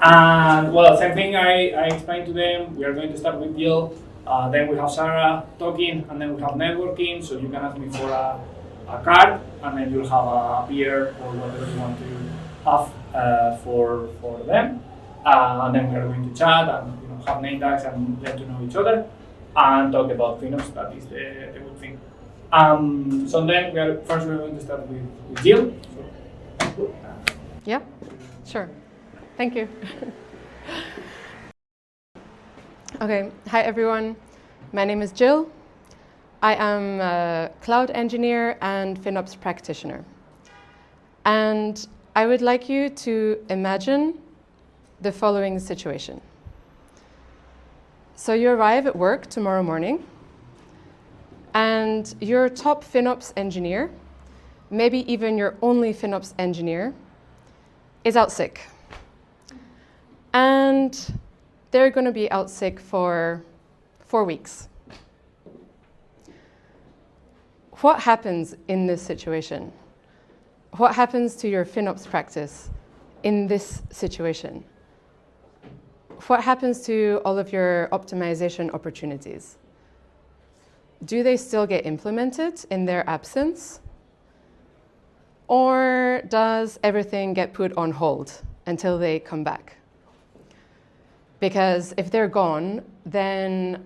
And well, same thing I explained to them. We are going to start with Jill. Then we have Sarah talking, and then we have networking. So you can ask me for a card, and then you'll have a beer or whatever you want to have for them. And then we are going to chat and have name tags and get to know each other and talk about FinOps. That is the good thing. So then we're going to start with Jill. So, yeah, sure. Thank you. Okay, hi everyone. My name is Jill. I am a cloud engineer and FinOps practitioner. And I would like you to imagine the following situation. So you arrive at work tomorrow morning, and your top FinOps engineer, maybe even your only FinOps engineer, is out sick. And they're going to be out sick for 4 weeks. What happens in this situation? What happens to your FinOps practice in this situation? What happens to all of your optimization opportunities? Do they still get implemented in their absence? Or does everything get put on hold until they come back? Because if they're gone, then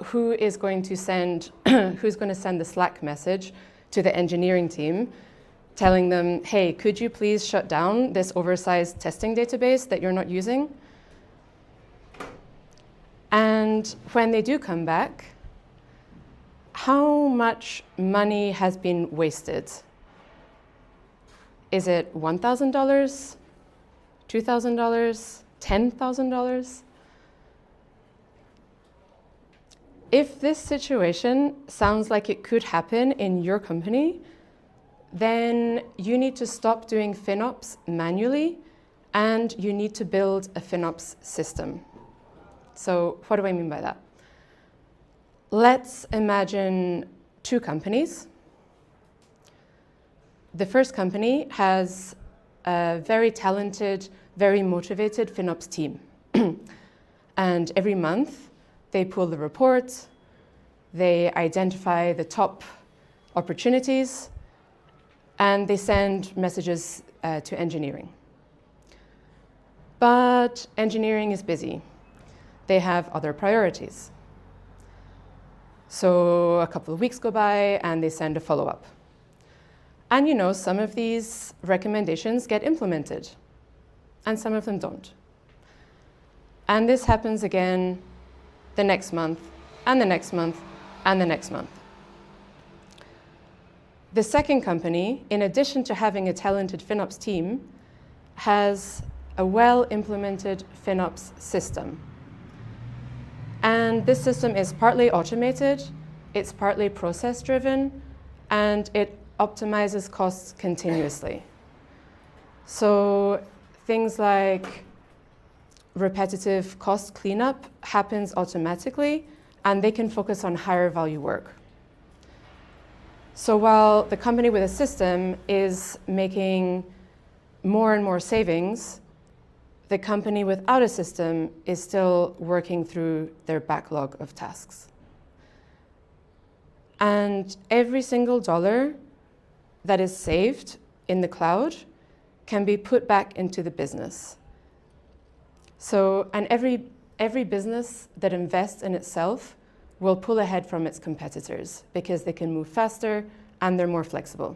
who's going to send the Slack message to the engineering team telling them, hey, could you please shut down this oversized testing database that you're not using? And when they do come back, how much money has been wasted? Is it $1,000, $2,000, $10,000? If this situation sounds like it could happen in your company, then you need to stop doing FinOps manually, and you need to build a FinOps system. So what do I mean by that? Let's imagine 2 companies. The first company has a very talented, very motivated FinOps team. And every month, they pull the report, they identify the top opportunities, and they send messages to engineering. But engineering is busy. They have other priorities. So a couple of weeks go by and they send a follow-up. And some of these recommendations get implemented and some of them don't. And this happens again the next month and the next month and the next month. The second company, in addition to having a talented FinOps team, has a well-implemented FinOps system. And this system is partly automated, it's partly process-driven, and it optimizes costs continuously. So things like repetitive cost cleanup happens automatically, and they can focus on higher value work. So while the company with a system is making more and more savings, the company without a system is still working through their backlog of tasks. And every single dollar that is saved in the cloud can be put back into the business. So, and every business that invests in itself will pull ahead from its competitors because they can move faster and they're more flexible.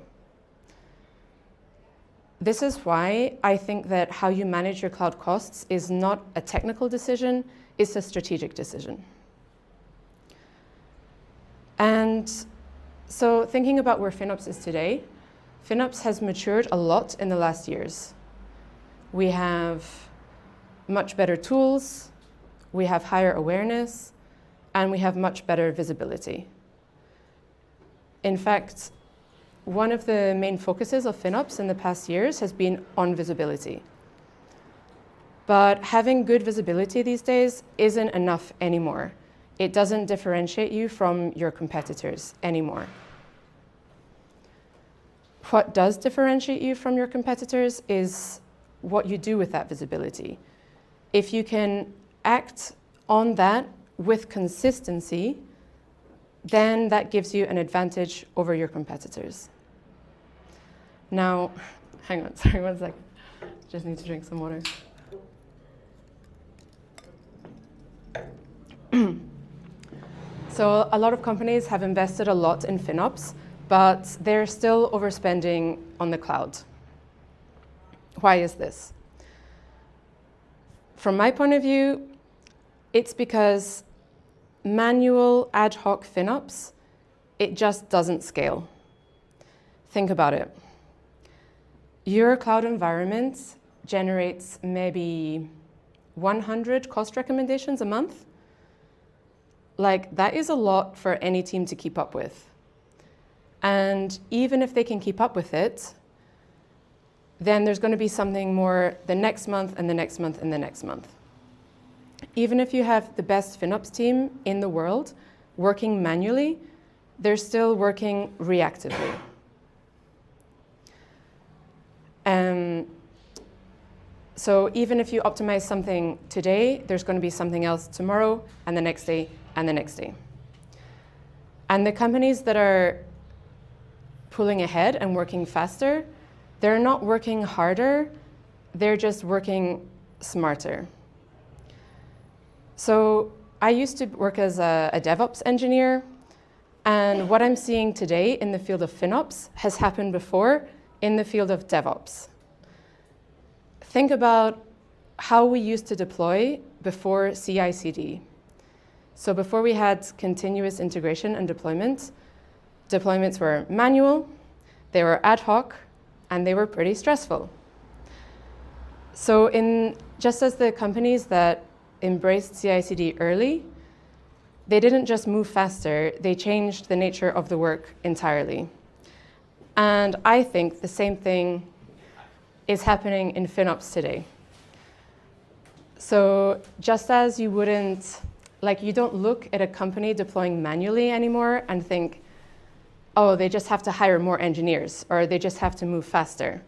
This is why I think that how you manage your cloud costs is not a technical decision, it's a strategic decision. And so thinking about where FinOps is today, FinOps has matured a lot in the last years. We have much better tools, we have higher awareness, and we have much better visibility. In fact, one of the main focuses of FinOps in the past years has been on visibility. But having good visibility these days isn't enough anymore. It doesn't differentiate you from your competitors anymore. What does differentiate you from your competitors is what you do with that visibility. if you can act on that with consistency, then that gives you an advantage over your competitors. Now, hang on, sorry, 1 second. Just need to drink some water. So a lot of companies have invested a lot in FinOps, but they're still overspending on the cloud. Why is this? From my point of view, it's because manual ad hoc FinOps, it just doesn't scale. Think about it. Your cloud environment generates maybe 100 cost recommendations a month. Like, that is a lot for any team to keep up with. And even if they can keep up with it, then there's going to be something more the next month and the next month and the next month. Even if you have the best FinOps team in the world working manually, they're still working reactively. So even if you optimize something today, there's going to be something else tomorrow and the next day and the next day. And the companies that are pulling ahead and working faster, they're not working harder, they're just working smarter. So I used to work as a DevOps engineer, and what I'm seeing today in the field of FinOps has happened before in the field of DevOps. Think about how we used to deploy before CI/CD. So before we had continuous integration and deployments were manual, they were ad hoc, and they were pretty stressful. So just as the companies that embraced CI/CD early, they didn't just move faster, they changed the nature of the work entirely. And I think the same thing is happening in FinOps today. So just as you wouldn't, you don't look at a company deploying manually anymore and think, oh, they just have to hire more engineers, or they just have to move faster.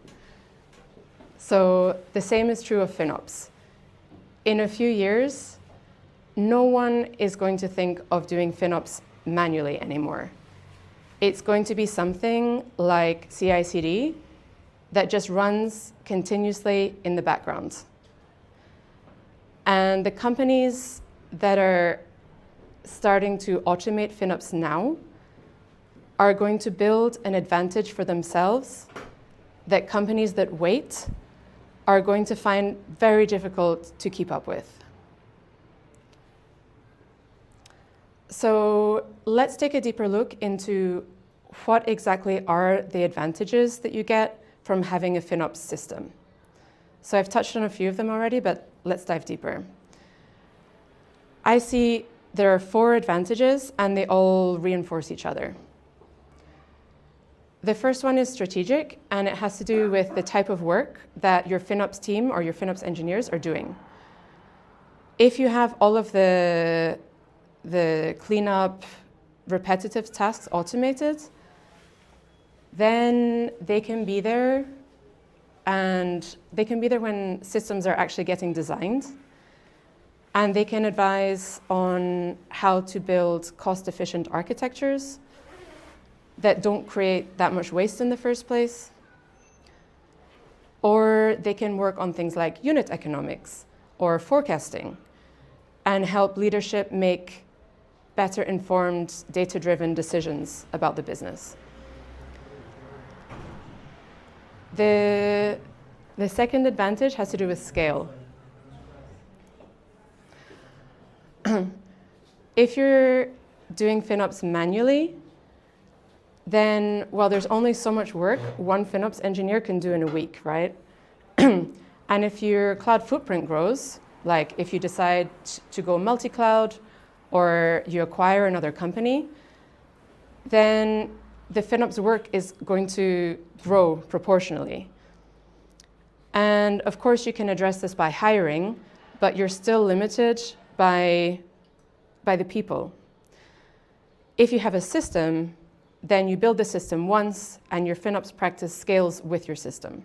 So the same is true of FinOps. In a few years, no one is going to think of doing FinOps manually anymore. It's going to be something like CI/CD that just runs continuously in the background. And the companies that are starting to automate FinOps now are going to build an advantage for themselves that companies that wait are going to find very difficult to keep up with. So let's take a deeper look into what exactly are the advantages that you get from having a FinOps system. So I've touched on a few of them already, but let's dive deeper. I see there are 4 advantages, and they all reinforce each other. The first one is strategic, and it has to do with the type of work that your FinOps team or your FinOps engineers are doing. If you have all of the cleanup, repetitive tasks automated, then they can be there, and they can be there when systems are actually getting designed, and they can advise on how to build cost-efficient architectures that don't create that much waste in the first place. Or they can work on things like unit economics or forecasting and help leadership make better informed, data-driven decisions about the business. The second advantage has to do with scale. If you're doing FinOps manually, then, well, there's only so much work one FinOps engineer can do in a week, right? And if your cloud footprint grows, like if you decide to go multi-cloud or you acquire another company, then the FinOps work is going to grow proportionally. And of course, you can address this by hiring, but you're still limited by the people. If you have a system, then you build the system once, and your FinOps practice scales with your system.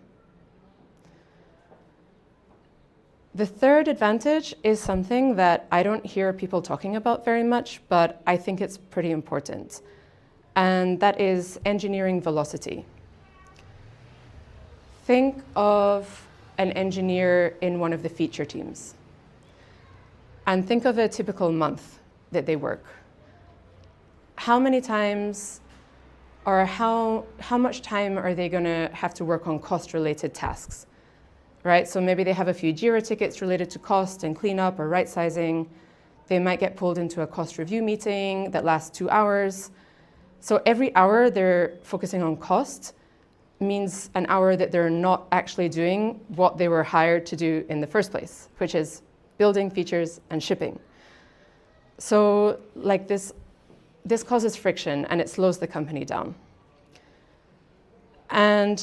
The third advantage is something that I don't hear people talking about very much, but I think it's pretty important. And that is engineering velocity. Think of an engineer in one of the feature teams. And think of a typical month that they work. How many times or how much time are they going to have to work on cost-related tasks? Right? So maybe they have a few Jira tickets related to cost and cleanup or right sizing. They might get pulled into a cost review meeting that lasts 2 hours. So every hour they're focusing on cost means an hour that they're not actually doing what they were hired to do in the first place, which is building features and shipping. So like this causes friction and it slows the company down. And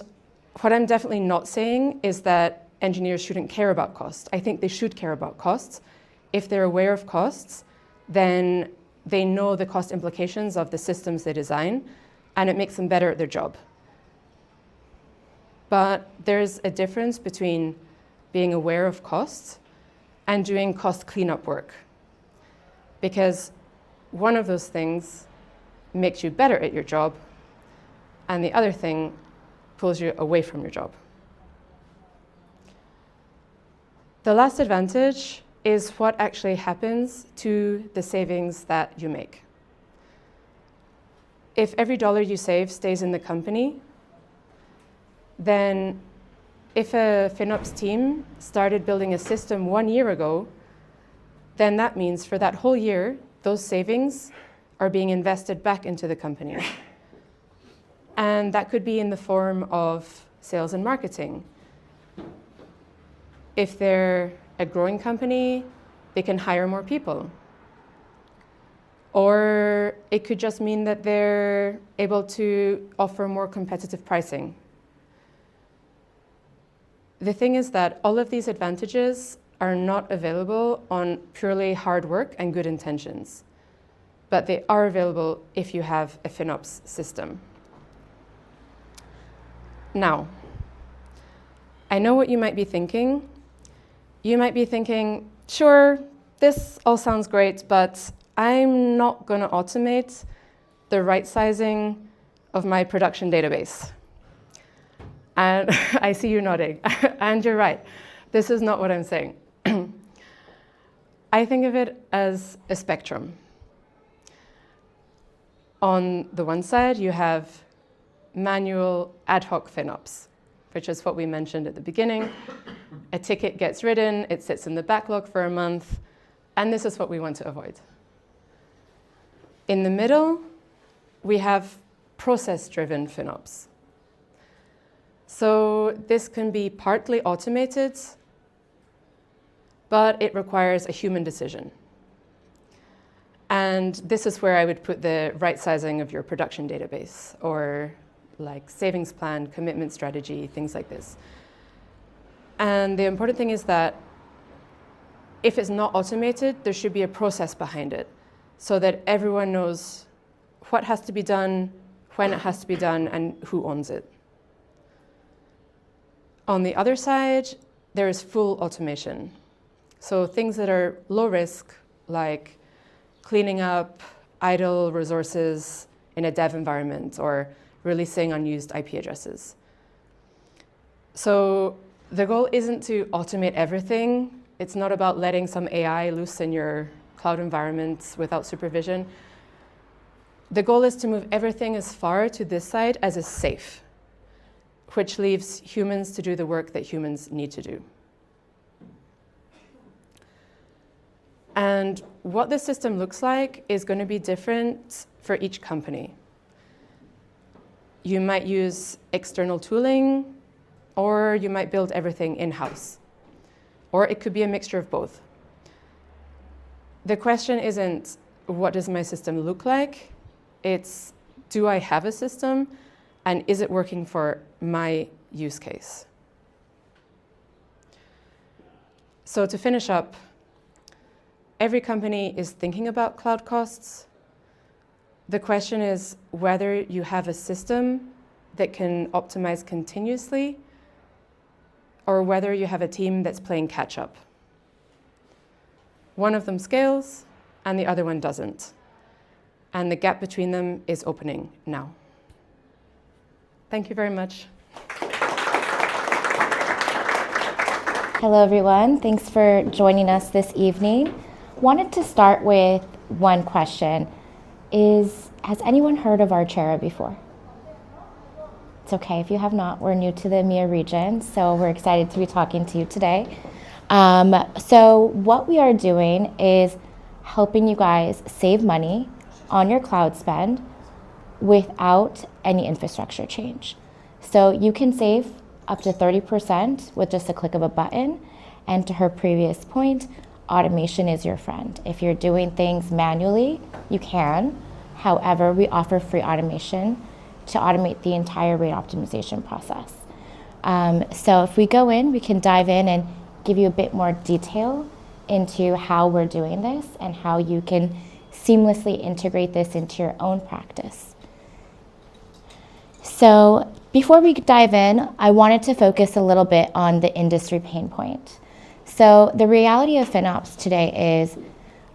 what I'm definitely not saying is that engineers shouldn't care about cost. I think they should care about costs. If they're aware of costs, then they know the cost implications of the systems they design, and it makes them better at their job. But there's a difference between being aware of costs and doing cost cleanup work. Because one of those things makes you better at your job, and the other thing pulls you away from your job. The last advantage is what actually happens to the savings that you make. If every dollar you save stays in the company, then if a FinOps team started building a system 1 year ago, then that means for that whole year, those savings are being invested back into the company. And that could be in the form of sales and marketing. If they're a growing company, they can hire more people. Or it could just mean that they're able to offer more competitive pricing. The thing is that all of these advantages are not available on purely hard work and good intentions, but they are available if you have a FinOps system. Now, I know what you might be thinking. You might be thinking, sure, this all sounds great, but I'm not going to automate the right sizing of my production database. And I see you nodding, and you're right. This is not what I'm saying. I think of it as a spectrum. On the one side, you have manual ad hoc FinOps, which is what we mentioned at the beginning. A ticket gets written, it sits in the backlog for a month, and this is what we want to avoid. In the middle, we have process-driven FinOps. So this can be partly automated, but it requires a human decision. And this is where I would put the right sizing of your production database, or like savings plan, commitment strategy, things like this. And the important thing is that if it's not automated, there should be a process behind it so that everyone knows what has to be done, when it has to be done, and who owns it. On the other side, there is full automation. So things that are low risk, like cleaning up idle resources in a dev environment or releasing unused IP addresses. So the goal isn't to automate everything. It's not about letting some AI loose in your cloud environments without supervision. The goal is to move everything as far to this side as is safe, which leaves humans to do the work that humans need to do. And what this system looks like is going to be different for each company. You might use external tooling, or you might build everything in-house. Or it could be a mixture of both. The question isn't, what does my system look like? It's, do I have a system, and is it working for my use case? So to finish up, every company is thinking about cloud costs. The question is whether you have a system that can optimize continuously, or whether you have a team that's playing catch up. One of them scales and the other one doesn't. And the gap between them is opening now. Thank you very much. Hello everyone, thanks for joining us this evening. Wanted to start with one question. Has anyone heard of Archera before? It's okay if you have not. We're new to the EMEA region, so we're excited to be talking to you today. So what we are doing is helping you guys save money on your cloud spend without any infrastructure change. So you can save up to 30% with just a click of a button. And to her previous point, automation is your friend. If you're doing things manually, you can. However, we offer free automation to automate the entire rate optimization process. So if we go in, we can dive in and give you a bit more detail into how we're doing this and how you can seamlessly integrate this into your own practice. So before we dive in, I wanted to focus a little bit on the industry pain point. So the reality of FinOps today is,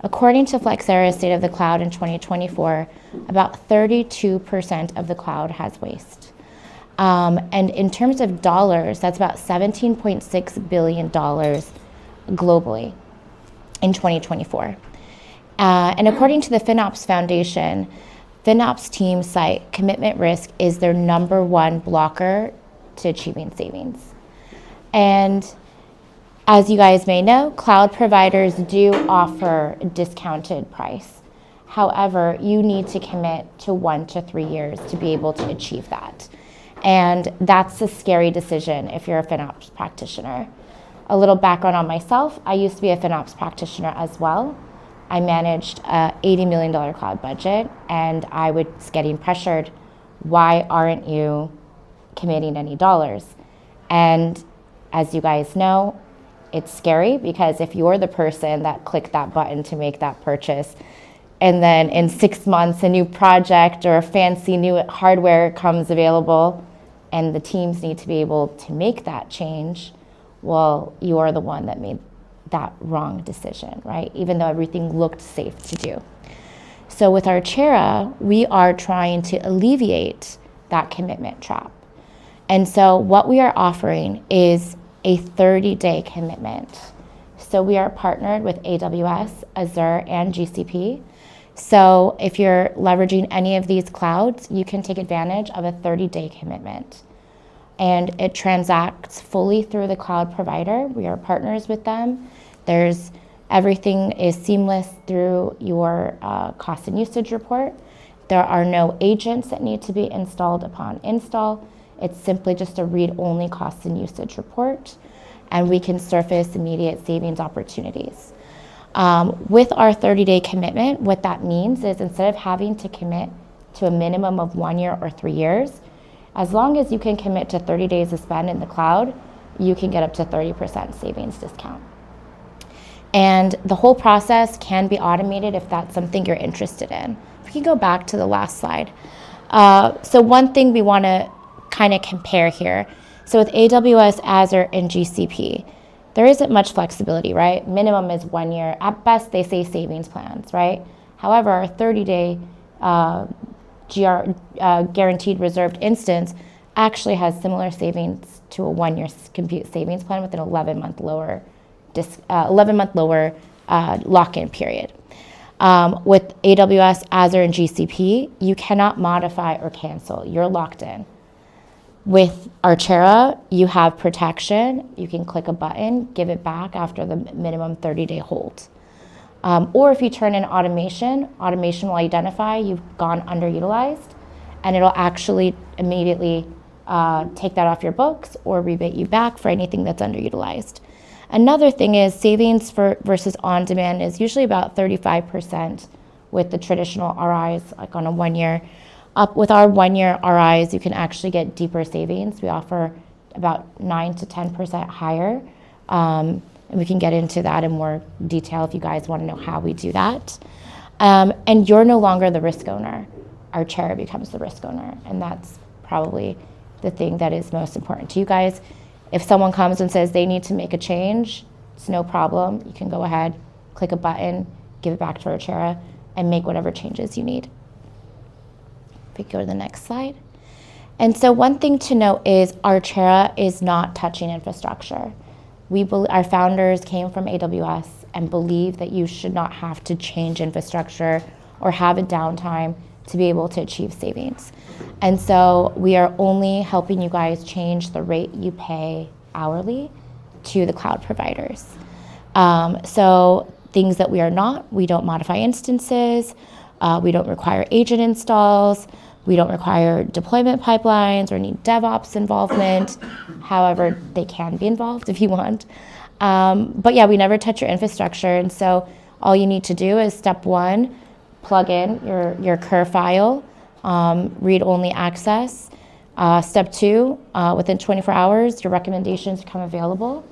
according to Flexera's State of the Cloud in 2024, about 32% of the cloud has waste. And in terms of dollars, that's about $17.6 billion globally in 2024. And according to the FinOps Foundation, FinOps teams cite commitment risk is their #1 blocker to achieving savings. And as you guys may know, cloud providers do offer a discounted price. However, you need to commit to 1 to 3 years to be able to achieve that. And that's a scary decision if you're a FinOps practitioner. A little background on myself, I used to be a FinOps practitioner as well. I managed a $80 million cloud budget, and I was getting pressured, why aren't you committing any dollars? And as you guys know, it's scary because if you're the person that clicked that button to make that purchase, and then in 6 months a new project or a fancy new hardware comes available and the teams need to be able to make that change, well, you are the one that made that wrong decision, right? Even though everything looked safe to do. So with Archera, we are trying to alleviate that commitment trap. And so what we are offering is a 30-day commitment. So we are partnered with AWS, Azure, and GCP. So if you're leveraging any of these clouds, you can take advantage of a 30-day commitment. And it transacts fully through the cloud provider. We are partners with them. Everything is seamless through your cost and usage report. There are no agents that need to be installed upon install. It's simply just a read-only cost and usage report, and we can surface immediate savings opportunities. With our 30-day commitment, what that means is instead of having to commit to a minimum of 1 year or 3 years, as long as you can commit to 30 days of spend in the cloud, you can get up to 30% savings discount. And the whole process can be automated if that's something you're interested in. If we can go back to the last slide. So one thing we want to kind of compare here. So with AWS, Azure, and GCP, there isn't much flexibility, right? Minimum is 1 year. At best, they say savings plans, right? However, our 30-day guaranteed reserved instance actually has similar savings to a 1 year compute savings plan with an 11-month lower lock-in period. With AWS, Azure, and GCP, you cannot modify or cancel. You're locked in. With Archera, you have protection. You can click a button, give it back after the minimum 30-day hold. Or if you turn in automation will identify you've gone underutilized, and it'll actually immediately take that off your books or rebate you back for anything that's underutilized. Another thing is savings versus on-demand is usually about 35% with the traditional RIs, like on a 1 year. With our 1 year RIs, you can actually get deeper savings. We offer about 9 to 10% higher. And we can get into that in more detail if you guys want to know how we do that. And you're no longer the risk owner. Archera becomes the risk owner. And that's probably the thing that is most important to you guys. If someone comes and says they need to make a change, it's no problem. You can go ahead, click a button, give it back to Archera, and make whatever changes you need. If we go to the next slide. And so one thing to note is Archera is not touching infrastructure. Our founders came from AWS and believe that you should not have to change infrastructure or have a downtime to be able to achieve savings. And so we are only helping you guys change the rate you pay hourly to the cloud providers. So things that we are not, we don't modify instances, we don't require agent installs, we don't require deployment pipelines or need DevOps involvement. However, they can be involved if you want. But yeah, we never touch your infrastructure. And so all you need to do is step one, plug in your cur file, read-only access. Step two, within 24 hours, your recommendations become available.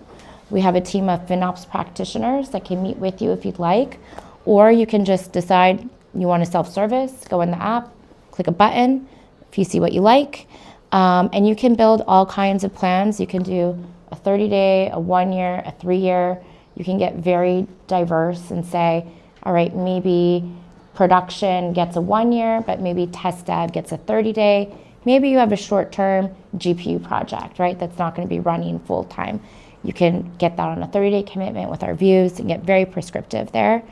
We have a team of FinOps practitioners that can meet with you if you'd like, or you can just decide you want to self-service, go in the app, click a button if you see what you like, and you can build all kinds of plans. You can do a 30-day, a 1-year, a 3-year. You can get very diverse and say, all right, maybe production gets a 1-year, but maybe test dev gets a 30-day. Maybe you have a short-term GPU project, right? That's not going to be running full-time. You can get that on a 30-day commitment with our views and get very prescriptive there.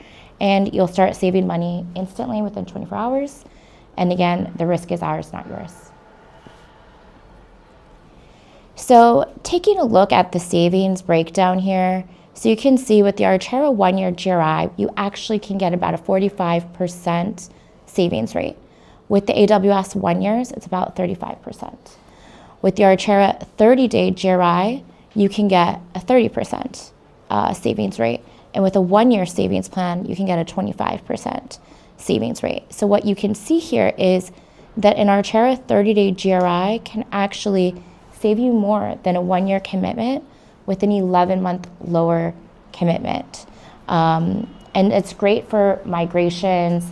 And you'll start saving money instantly within 24 hours. And again, the risk is ours, not yours. So taking a look at the savings breakdown here, so you can see with the Archera 1-year GRI, you actually can get about a 45% savings rate. With the AWS 1 years, it's about 35%. With the Archera 30-day GRI, you can get a 30% savings rate. And with a 1-year savings plan, you can get a 25% savings rate. So what you can see here is that an Archera 30-day GRI can actually save you more than a 1-year commitment with an 11-month lower commitment. And it's great for migrations,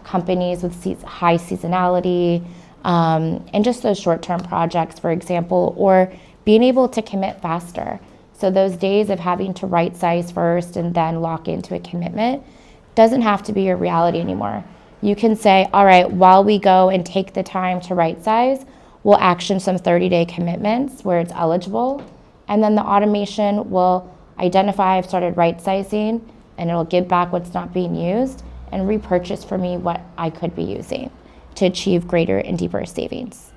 companies with high seasonality, and just those short-term projects, for example, or being able to commit faster. So those days of having to right size first and then lock into a commitment doesn't have to be your reality anymore. You can say, all right, while we go and take the time to right size, we'll action some 30-day commitments where it's eligible, and then the automation will identify I've started right sizing, and it'll give back what's not being used and repurchase for me what I could be using to achieve greater and deeper savings.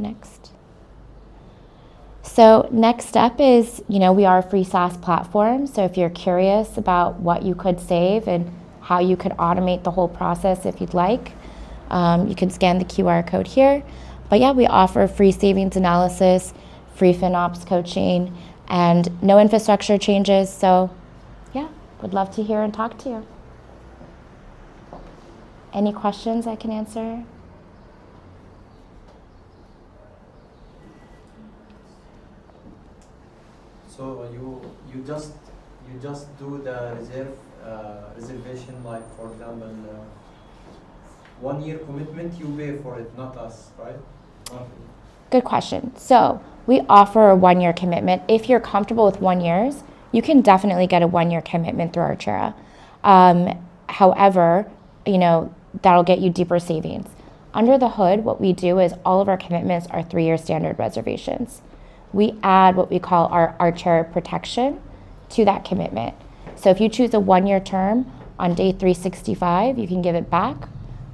Next. So next up is, we are a free SaaS platform. So if you're curious about what you could save and how you could automate the whole process if you'd like, you can scan the QR code here. But yeah, we offer free savings analysis, free FinOps coaching, and no infrastructure changes. So yeah, would love to hear and talk to you. Any questions I can answer? So you just do the reservation, like for example, 1-year commitment, you pay for it, not us, right? Good question. So we offer a 1-year commitment. If you're comfortable with 1 year, you can definitely get a 1-year commitment through Archera. However, that'll get you deeper savings. Under the hood, what we do is all of our commitments are 3-year standard reservations. We add what we call our Archera protection to that commitment. So if you choose a 1-year term, on day 365, you can give it back,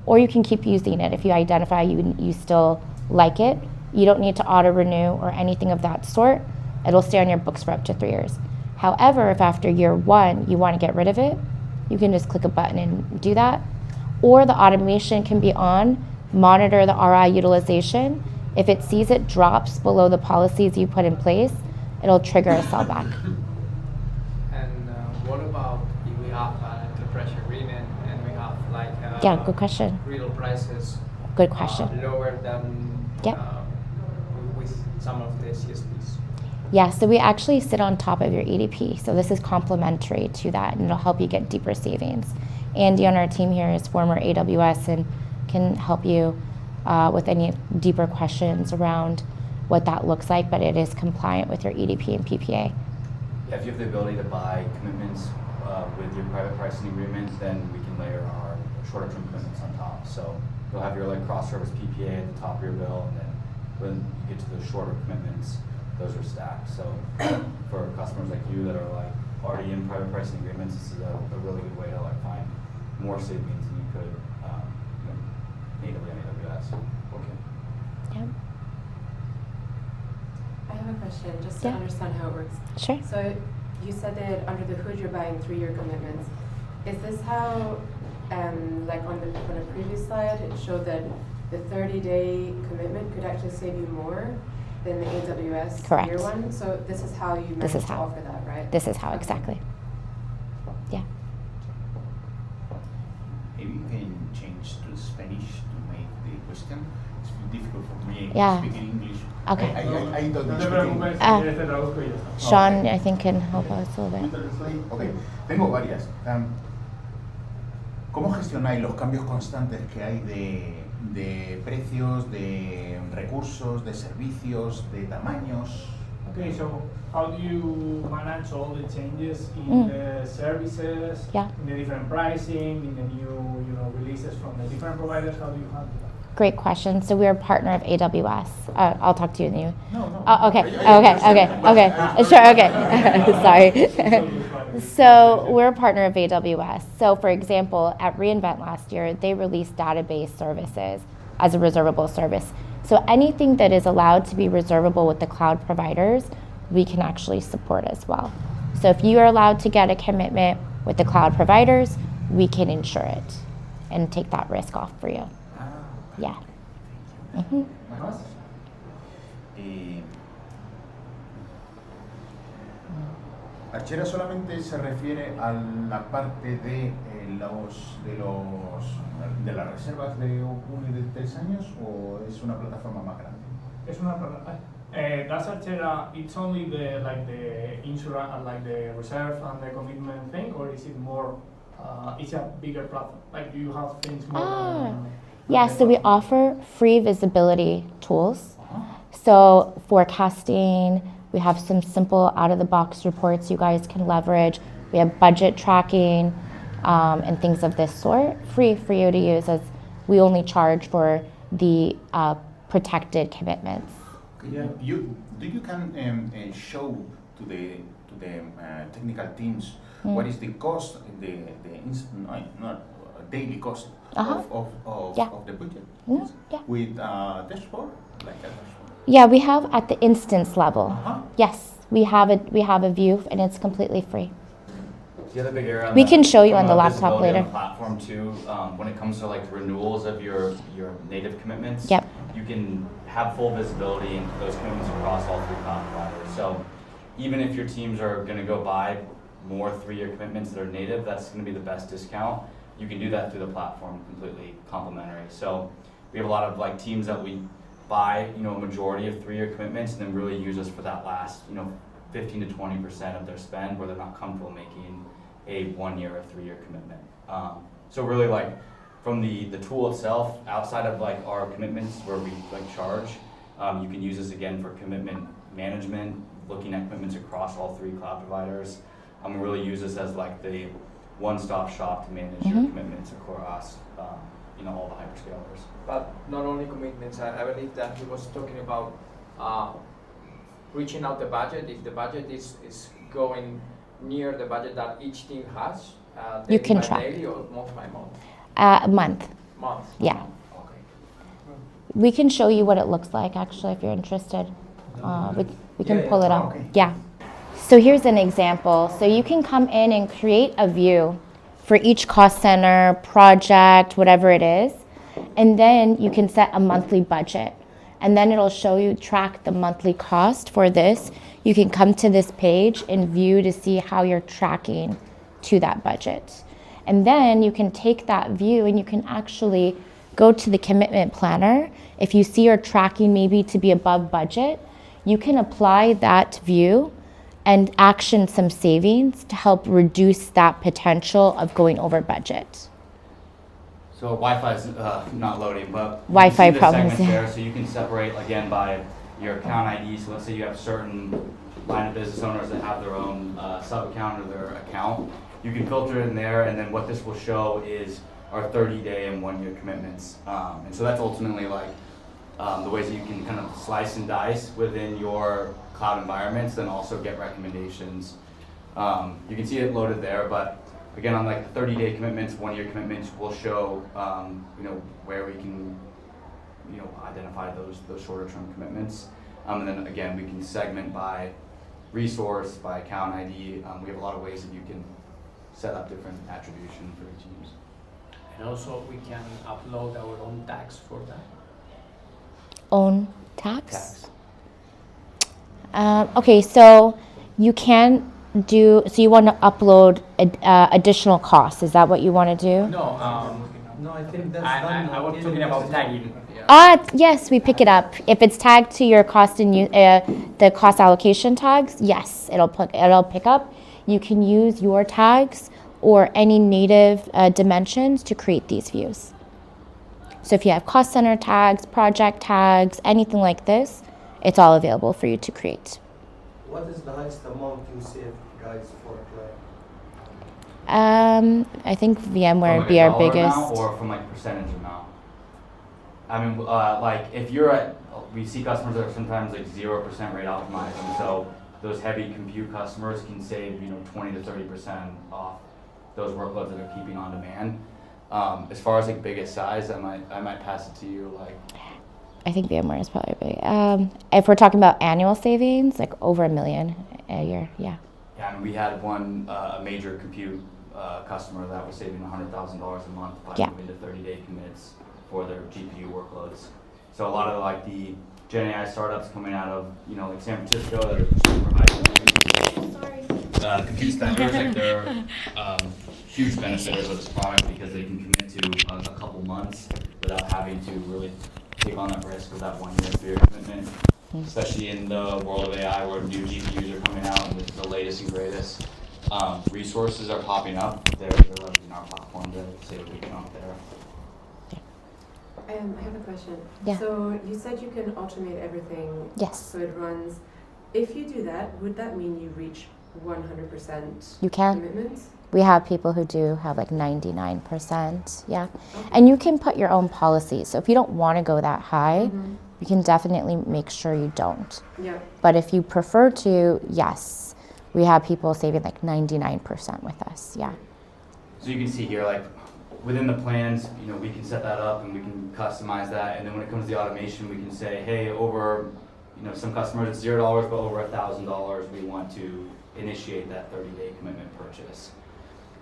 or you can keep using it. If you identify you still like it, you don't need to auto renew or anything of that sort. It'll stay on your books for up to 3 years. However, if after year 1 you want to get rid of it, you can just click a button and do that. Or the automation can be on, monitor the RI utilization. If it sees it drops below the policies you put in place, it'll trigger a sellback. And what about if we have an enterprise agreement and we have yeah, good question. Real prices Good question. Lower than Yep. with some of the CSPs? Yeah, so we actually sit on top of your EDP. So this is complementary to that, and it'll help you get deeper savings. Andy on our team here is former AWS and can help you with any deeper questions around what that looks like, but it is compliant with your EDP and PPA. Yeah, if you have the ability to buy commitments with your private pricing agreement, then we can layer our shorter term commitments on top. So you'll have your like cross-service PPA at the top of your bill, and then when you get to the shorter commitments, those are stacked. So for customers like you that are like already in private pricing agreements, this is a really good way to like find more savings than you could natively on AWS. Okay. Yeah. I have a question, just to Yeah. understand how it works. Sure. So you said that under the hood you're buying 3-year commitments. Is this how, like on a previous slide, it showed that the 30-day commitment could actually save you more than the AWS Correct. year one? So this is how you This managed is to how. offer that, right? This is how exactly. Yeah. Maybe you can change to Spanish to make the question. It's difficult for me Yeah. speaking English. Okay. I don't No te speak preocupes, English. si quieres te traduzco y ya está. Sean, I think, can help us a little ¿Me bit. translate? Ok, tengo varias. ¿Cómo gestionáis los cambios constantes que hay de precios, de recursos, de servicios, de tamaños? Okay, so how do you manage all the changes in the services, Yeah. in the different pricing, in the new releases from the different providers? How do you handle that? Great question. So we're a partner of AWS. I'll talk to you. No. Okay. I understand, but I- Sure. Okay. Sorry. So we're a partner of AWS. So for example, at reInvent last year, they released database services as a reservable service. So anything that is allowed to be reservable with the cloud providers, we can actually support as well. So if you are allowed to get a commitment with the cloud providers, we can insure it and take that risk off for you. Yeah. Mhm. ¿Más? Archera solamente se refiere a la parte de las reservas de 1 y de 3 años, o es una plataforma más grande? Es una that's Archera. It's only the insurance and like the reserve and the commitment thing, or is it more? It's a bigger platform. Like you have things more. Yeah, so we offer free visibility tools. So forecasting, we have some simple out-of-the-box reports you guys can leverage. We have budget tracking and things of this sort, free for you to use, as we only charge for the protected commitments. Yeah. You can show to the technical teams what is the cost, not daily cost of the budget? Yeah. With dashboard, like a dashboard. Yeah, we have at the instance level. Uh-huh. Yes, we have a view, and it's completely free. The other big area on We the- can show you from on the a laptop visibility on later. the platform too, when it comes to like the renewals of your native commitments. Yep. You can have full visibility into those commitments across all 3 cloud providers. So even if your teams are going to go buy more 3-year commitments that are native, that's going to be the best discount. You can do that through the platform, completely complimentary. So we have a lot of like teams that we buy, a majority of 3-year commitments, and then really use us for that last, 15 to 20% of their spend, where they're not comfortable making a 1-year or 3-year commitment. So really like from the tool itself, outside of like our commitments where we like charge, you can use this again for commitment management, looking at commitments across all 3 cloud providers. We really use this as like the one-stop shop to manage your commitments across all the hyperscalers. But not only commitments, I believe that he was talking about reaching out the budget. If the budget is going near the budget that each team has, You daily can by track. daily or month by month? A month. Month. Yeah. Okay. We can show you what it looks like, actually, if you're interested. We can pull it up. Okay. Yeah. So here's an example. So you can come in and create a view for each cost center, project, whatever it is. And then you can set a monthly budget. And then it'll show you, track the monthly cost for this. You can come to this page and view to see how you're tracking to that budget. And then you can take that view and you can actually go to the commitment planner. If you see you're tracking maybe to be above budget, you can apply that view and action some savings to help reduce that potential of going over budget. So Wi-Fi is not loading, but Wi-Fi you can see the problems, segments yeah. there, so you can separate again by your account ID. So let's say you have certain line of business owners that have their own sub-account or their account. You can filter in there, and then what this will show is our 30-day and 1-year commitments. And so that's ultimately like the ways that you can kind of slice and dice within your cloud environments, then also get recommendations. You can see it loaded there, but again, on like the 30-day commitments, 1-year commitments, we'll show where we can identify those shorter term commitments. And then again, we can segment by resource, by account ID. We have a lot of ways that you can set up different attribution for your teams. And also we can upload our own tags for that. Own tax? Okay, so you can do, so you want to upload additional costs. Is that what you want to do? No, No, I think that's I was talking about tagging. Yes, we pick it up. If it's tagged to your cost and the cost allocation tags, yes, it'll pick up. You can use your tags or any native dimensions to create these views. So if you have cost center tags, project tags, anything like this, it's all available for you to create. What is the highest amount you save, guys, for a client? I think VMware would From be like a our dollar biggest. amount or from like percentage amount? I mean, like if you're at, we see customers that are sometimes like 0% rate optimized, and so those heavy compute customers can save 20 to 30% off those workloads that are keeping on demand. As far as like biggest size, I might pass it to you. Like, I think VMware is probably big. If we're talking about annual savings, like over $1 million a year, yeah. Yeah, and we had one a major compute customer that was saving $100,000 a month by moving to 30-day commits for their GPU workloads. So a lot of like the Gen AI startups coming out of like San Francisco that are super high compute spenders, like they're huge benefiters of this product because they can commit to a couple months without having to really take on that risk of that 1-year commitment. Especially in the world of AI where new GPUs are coming out and this is the latest and greatest. Resources are popping up. They're leveraging our platform to save a big chunk there. I have a question. Yeah. So you said you can automate everything Yes, so it runs. If you do that, would that mean you reach 100% you can. commitments? We have people who do have like 99%, yeah. And you can put your own policies. So if you don't want to go that high, you can definitely make sure you don't. Yeah. But if you prefer to, yes, we have people saving like 99% with us, yeah. So you can see here, like within the plans, we can set that up and we can customize that. And then when it comes to the automation, we can say, hey, over, some customers it's $0, but over $1,000, we want to initiate that 30-day commitment purchase.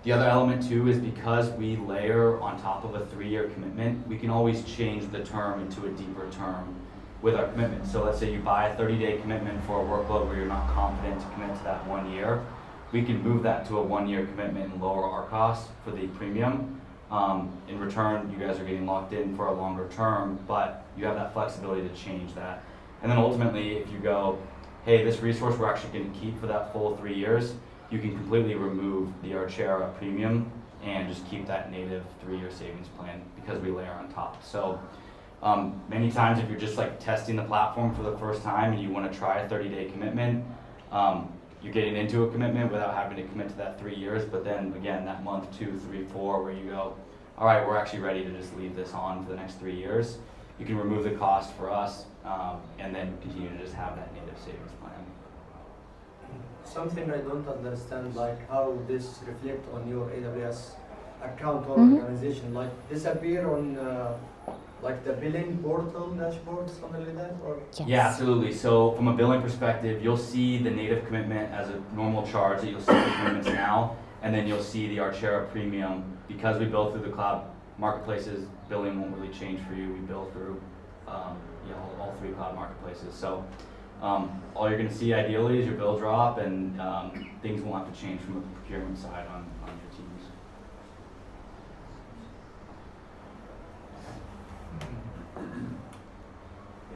The other element too is because we layer on top of a 3-year commitment, we can always change the term into a deeper term with our commitment. So let's say you buy a 30-day commitment for a workload where you're not confident to commit to that 1 year. We can move that to a 1-year commitment and lower our costs for the premium. In return, you guys are getting locked in for a longer term, but you have that flexibility to change that. And then ultimately, if you go, hey, this resource we're actually going to keep for that full 3 years, you can completely remove the Archera premium and just keep that native 3-year savings plan because we layer on top. So many times if you're just like testing the platform for the first time and you want to try a 30-day commitment, you're getting into a commitment without having to commit to that 3 years. But then again, that month 2, 3, 4, where you go, all right, we're actually ready to just leave this on for the next 3 years. You can remove the cost for us and then continue to just have that native savings plan. Something I don't understand, like how this reflect on your AWS account or organization, like disappear on like the billing portal dashboard, something like that, or? Yes. Yeah, absolutely. So from a billing perspective, you'll see the native commitment as a normal charge that you'll see the commitments now, and then you'll see the Archera premium. Because we bill through the cloud marketplaces, billing won't really change for you. We bill through all 3 cloud marketplaces. So all you're going to see ideally is your bill drop, and things won't have to change from a procurement side on your teams.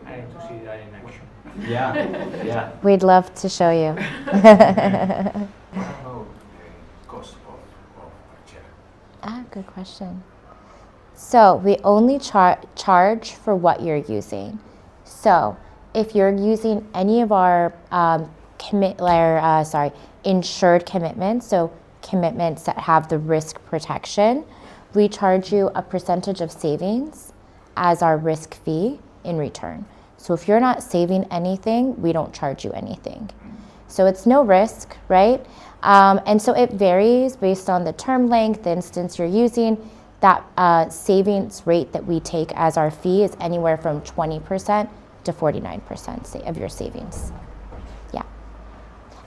I need to see that in action. Yeah. We'd love to show you. What about the cost of Archera? Good question. So we only charge for what you're using. So if you're using any of our insured commitments, so commitments that have the risk protection, we charge you a percentage of savings as our risk fee in return. So if you're not saving anything, we don't charge you anything. So it's no risk, right? And so it varies based on the term length, the instance you're using. That savings rate that we take as our fee is anywhere from 20% to 49% of your savings. Yeah.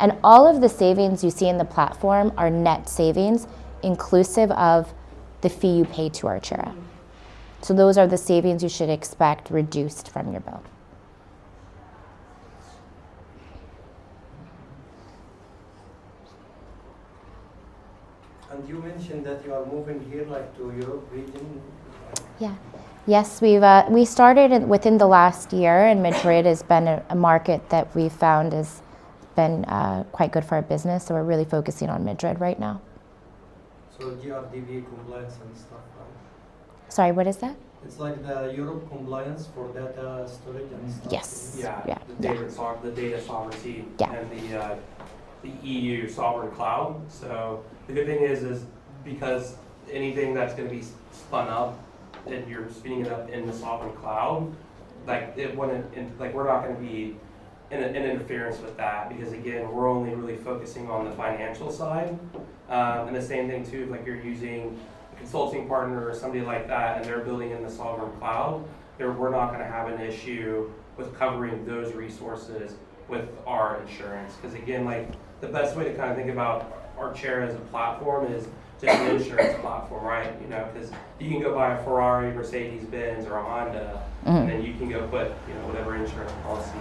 And all of the savings you see in the platform are net savings, inclusive of the fee you pay to Archera. So those are the savings you should expect reduced from your bill. And you mentioned that you are moving here, like to Europe region. Yeah. Yes, we started within the last year, and Madrid has been a market that we've found has been quite good for our business. So we're really focusing on Madrid right now. So GRDV compliance and stuff, right? Sorry, what is that? It's like the Europe compliance for data storage and stuff. Yes. Yeah, the data sovereignty Yeah. and the EU sovereign cloud. So the good thing is because anything that's going to be spun up and you're spinning it up in the sovereign cloud, like it wouldn't, like we're not going to be in interference with that, because again, we're only really focusing on the financial side. And the same thing too, like you're using a consulting partner or somebody like that, and they're building in the sovereign cloud, we're not going to have an issue with covering those resources with our insurance. Because again, like the best way to kind of think about Archera as a platform is just an insurance platform, right? You know, because you can go buy a Ferrari, Mercedes-Benz, or a Honda, and then you can go put, you know, whatever insurance policy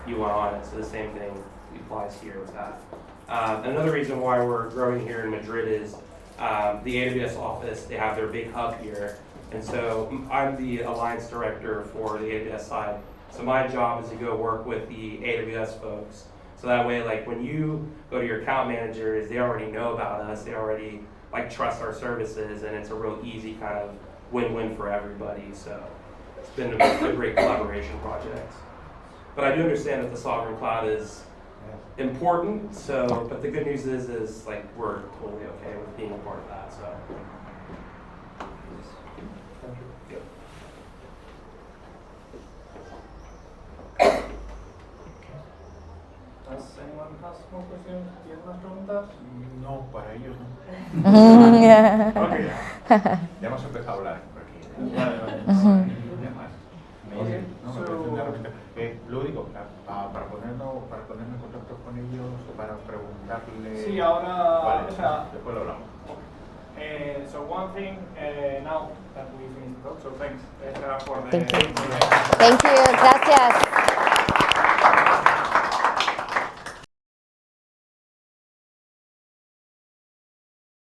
you want on it. So the same thing applies here with that. Another reason why we're growing here in Madrid is the AWS office. They have their big hub here, and so I'm the alliance director for the AWS side. So my job is to go work with the AWS folks. So that way, like when you go to your account managers, they already know about us. They already like trust our services, and it's a real easy kind of win-win for everybody. So it's been a great collaboration project. But I do understand that the sovereign cloud is important. So, but the good news is like we're totally okay with being a part of that. So. Does anyone has more questions? ¿Tienes más preguntas? No, para ellos no. Okay. Ya hemos empezado a hablar por aquí. Vale, vale. Ya más. Okay, No, me so- parece una repita. Lo digo, para ponerme en contacto con ellos, para preguntarle. Sí, ahora, Vale, o sea, después lo hablamos. so one thing now that we finished the talk, so thanks for the Thank you. Thank you. Gracias.